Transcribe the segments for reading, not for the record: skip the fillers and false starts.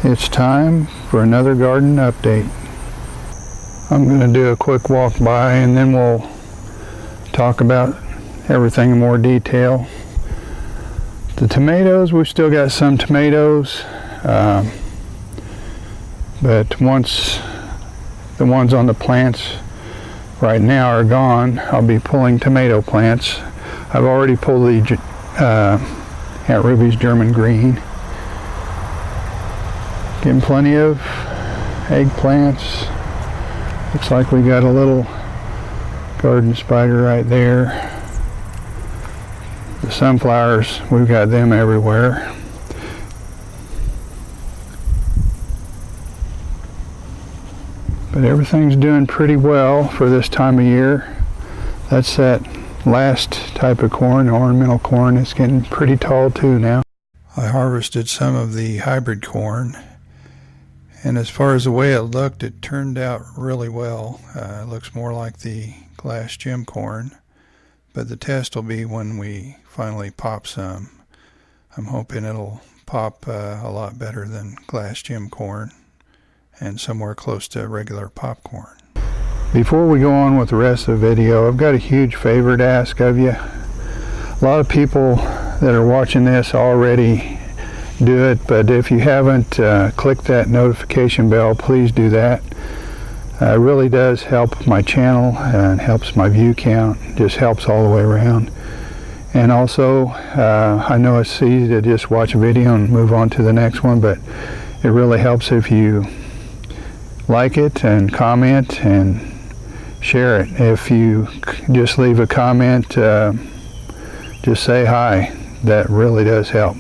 It's time for another garden update. I'm going to do a quick walk by and then we'll talk about everything in more detail. The tomatoes, we've still got some tomatoes, but once the ones on the plants right now are gone, I'll be pulling tomato plants. I've already pulled the Aunt Ruby's German Green. Getting plenty of eggplants. Looks like we got a little garden spider right there. The sunflowers, we've got them everywhere. But everything's doing pretty well for this time of year. That's that last type of corn, ornamental corn. It's getting pretty tall too now. I harvested some of the hybrid corn. And as far as the way it looked, it turned out really well. It looks more like the glass gem corn, but the test will be when we finally pop some. I'm hoping it'll pop a lot better than glass gem corn and somewhere close to regular popcorn. Before we go on with the rest of the video, I've got a huge favor to ask of you. A lot of people that are watching this already do it, but if you haven't, click that notification bell. Please do that. It really does help my channel and helps my view count. Just helps all the way around. And also, I know it's easy to just watch a video and move on to the next one, but it really helps if you like it and comment and share it. If you just leave a comment, just say hi. That really does help.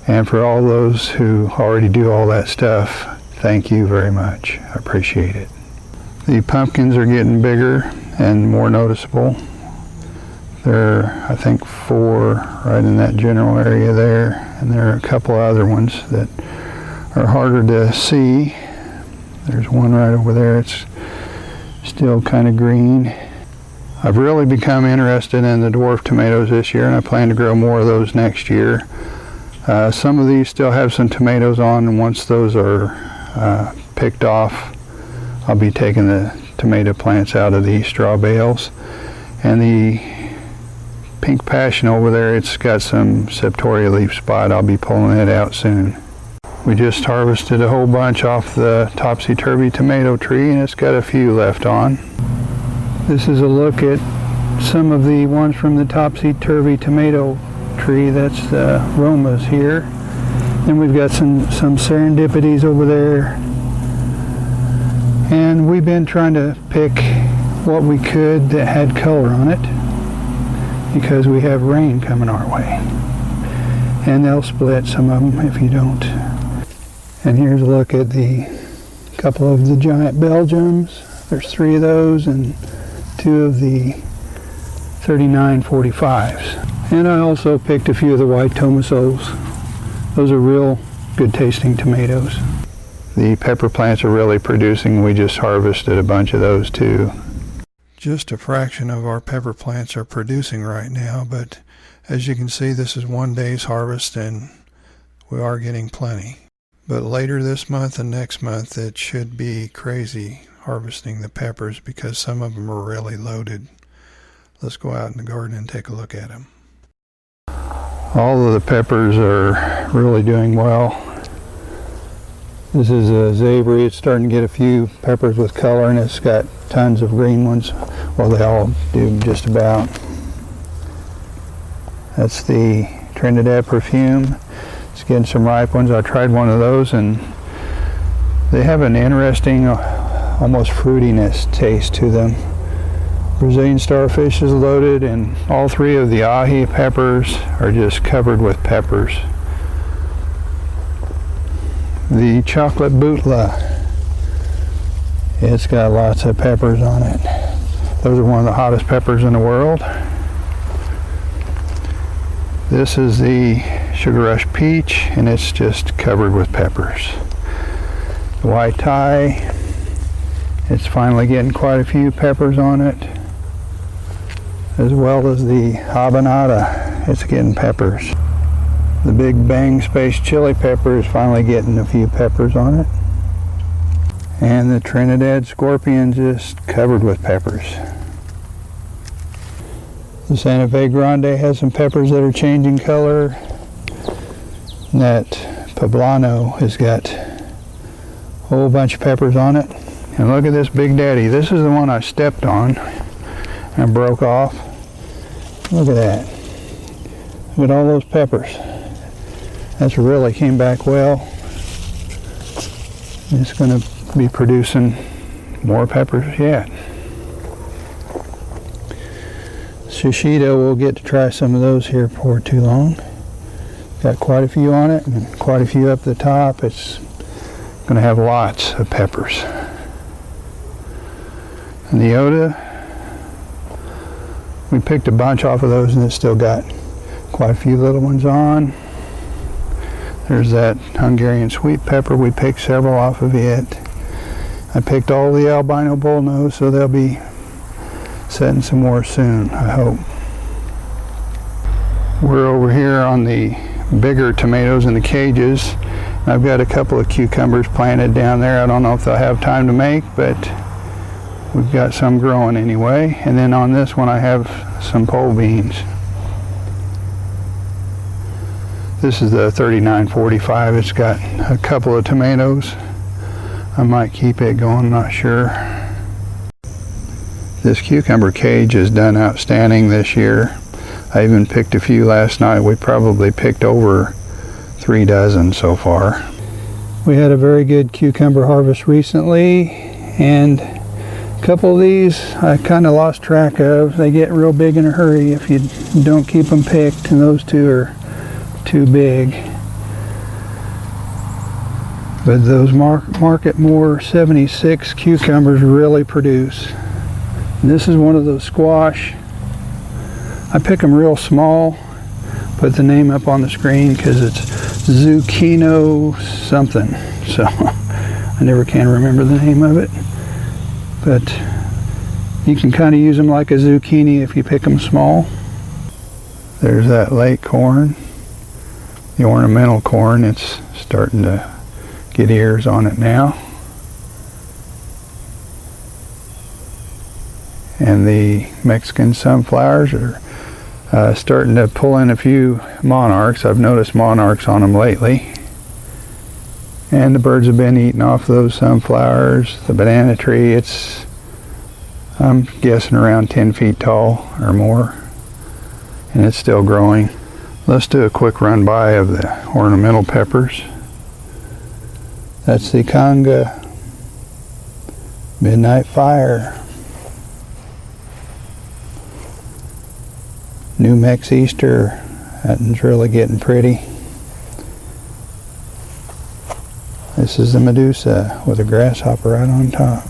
And for all those who already do all that stuff, thank you very much. I appreciate it. The pumpkins are getting bigger and more noticeable. There are, I think, 4 right in that general area there, and there are a couple other ones that are harder to see. There's one right over there. It's still kind of green. I've really become interested in the dwarf tomatoes this year, and I plan to grow more of those next year. Some of these still have some tomatoes on, and once those are picked off, I'll be taking the tomato plants out of these straw bales. And the pink passion over there, it's got some septoria leaf spot. I'll be pulling it out soon. We just harvested a whole bunch off the topsy-turvy tomato tree, and it's got a few left on. This is a look at some of the ones from the topsy-turvy tomato tree. That's the Romas here. Then we've got some serendipities over there. And we've been trying to pick what we could that had color on it because we have rain coming our way. And they'll split, some of them, if you don't. And here's a look at the couple of the giant Belgiums. There's 3 of those and 2 of the 3945s. And I also picked a few of the white tomasos. Those are real good tasting tomatoes. The pepper plants are really producing. We just harvested a bunch of those too. Just a fraction of our pepper plants are producing right now, but as you can see, this is one day's harvest and we are getting plenty. But later this month and next month, it should be crazy harvesting the peppers because some of them are really loaded. Let's go out in the garden and take a look at them. All of the peppers are really doing well. This is a Zabri. It's starting to get a few peppers with color, and it's got tons of green ones. Well, they all do just about. That's the Trinidad Perfume. It's getting some ripe ones. I tried one of those, and they have an interesting, almost fruitiness taste to them. Brazilian starfish is loaded, and all 3 of the ahi peppers are just covered with peppers. The chocolate butla, it's got lots of peppers on it. Those are one of the hottest peppers in the world. This is the Sugar Rush Peach, and it's just covered with peppers. The white Thai, it's finally getting quite a few peppers on it, as well as the habanada. It's getting peppers. The big Bang Space chili pepper is finally getting a few peppers on it. And the Trinidad scorpion just covered with peppers. The Santa Fe Grande has some peppers that are changing color. And that Poblano has got a whole bunch of peppers on it. And look at this Big Daddy. This is the one I stepped on and broke off. Look at that. Look at all those peppers. That's really came back well. It's going to be producing more peppers yet. Shishito, we'll get to try some of those here before too long. Got quite a few on it and quite a few up the top. It's going to have lots of peppers. And the Oda, we picked a bunch off of those and it's still got quite a few little ones on. There's that Hungarian sweet pepper. We picked several off of it. I picked all the albino bullnose, so they'll be setting some more soon, I hope. We're over here on the bigger tomatoes in the cages. I've got a couple of cucumbers planted down there. I don't know if they'll have time to make, but we've got some growing anyway. And then on this one I have some pole beans. This is the 3945. It's got a couple of tomatoes. I might keep it going, not sure. This cucumber cage has done outstanding this year. I even picked a few last night. We probably picked over 3 dozen so far. We had a very good cucumber harvest recently, and a couple of these I kind of lost track of. They get real big in a hurry if you don't keep them picked, and those two are too big. But those Market More 76 cucumbers really produce. And this is one of those squash. I pick them real small. Put the name up on the screen because it's zucchino something. So I never can remember the name of it. But you can kind of use them like a zucchini if you pick them small. There's that late corn. The ornamental corn, it's starting to get ears on it now. And the Mexican sunflowers are starting to pull in a few monarchs. I've noticed monarchs on them lately. And the birds have been eating off those sunflowers. The banana tree, it's, I'm guessing around 10 feet tall or more. And it's still growing. Let's do a quick run by of the ornamental peppers. That's the Conga Midnight Fire. New Mex Easter, that one's really getting pretty. This is the Medusa with a grasshopper right on top.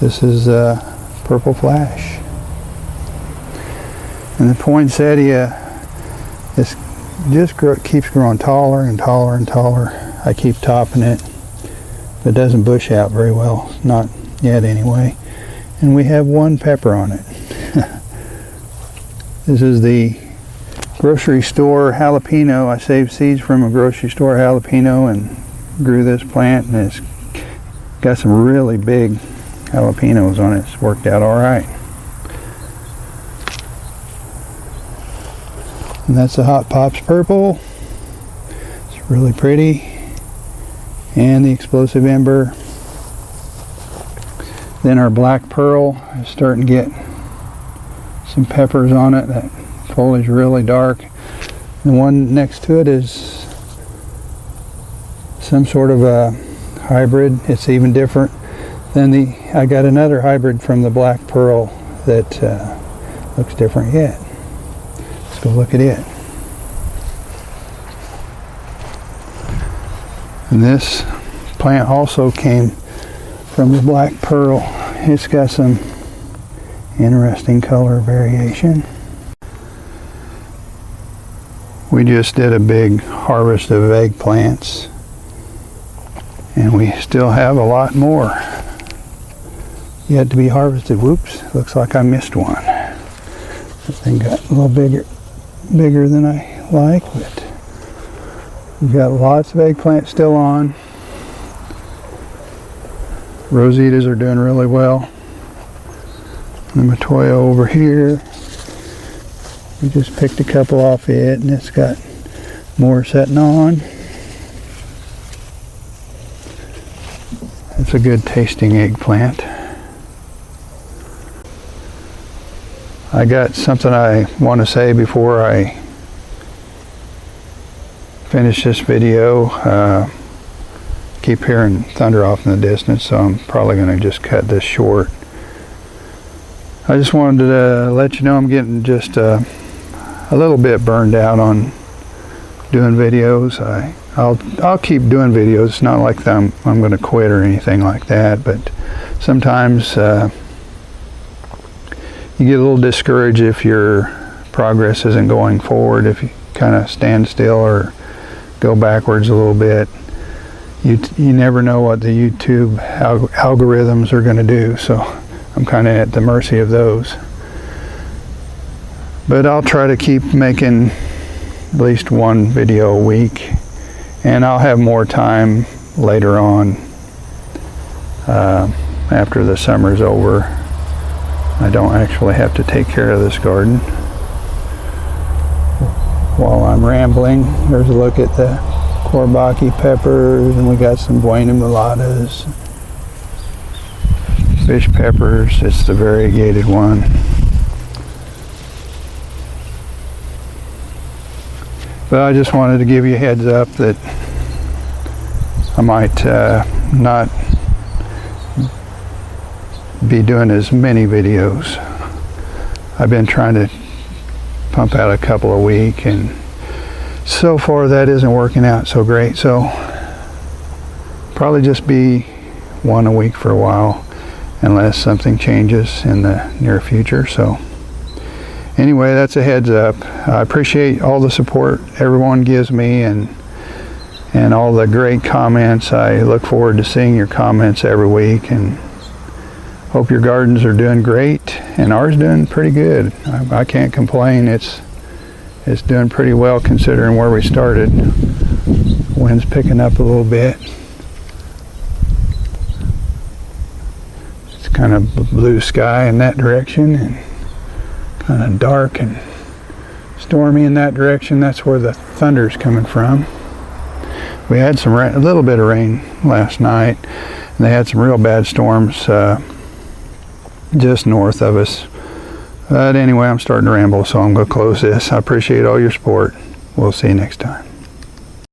This is Purple Flash. And the poinsettia keeps growing taller and taller and taller. I keep topping it. But it doesn't bush out very well. Not yet anyway. And we have one pepper on it. This is the grocery store jalapeno. I saved seeds from a grocery store jalapeno and grew this plant, and it's got some really big jalapenos on it. It's worked out all right. And that's the Hot Pops Purple. It's really pretty. And the Explosive Ember. Then our Black Pearl is starting to get some peppers on it. That foliage is really dark. The one next to it is some sort of a hybrid. It's even different than I got another hybrid from the Black Pearl that looks different yet. Let's go look at it. And this plant also came from the Black Pearl. It's got some interesting color variation. We just did a big harvest of eggplants, and we still have a lot more yet to be harvested. Whoops, looks like I missed one. This thing got a little bigger than I like, but we've got lots of eggplant still on. Rositas are doing really well. The Matoya over here, we just picked a couple off it, and it's got more setting on. It's a good tasting eggplant. I got something I want to say before I finish this video. Keep hearing thunder off in the distance, so I'm probably going to just cut this short. I just wanted to let you know I'm getting just a little bit burned out on doing videos. I'll keep doing videos. It's not like I'm going to quit or anything like that, but sometimes you get a little discouraged if your progress isn't going forward, if you kind of stand still or go backwards a little bit. You never know what the YouTube algorithms are going to do, so I'm kind of at the mercy of those. But I'll try to keep making at least one video a week, and I'll have more time later on after the summer's over. I don't actually have to take care of this garden. While I'm rambling, there's a look at the Courbaki peppers, and we got some Buena mulatas, fish peppers. It's the variegated one. But I just wanted to give you a heads up that I might not be doing as many videos. I've been trying to pump out a couple a week, and so far that isn't working out so great, so probably just be one a week for a while unless something changes in the near future. So anyway, that's a heads up. I appreciate all the support everyone gives me, and all the great comments. I look forward to seeing your comments every week, and hope your gardens are doing great, and ours doing pretty good. I can't complain. It's doing pretty well considering where we started. Wind's picking up a little bit. It's kind of blue sky in that direction, and kind of dark and stormy in that direction. That's where the thunder's coming from. We had some a little bit of rain last night, and they had some real bad storms just north of us. But anyway, I'm starting to ramble, so I'm going to close this. I appreciate all your support. We'll see you next time.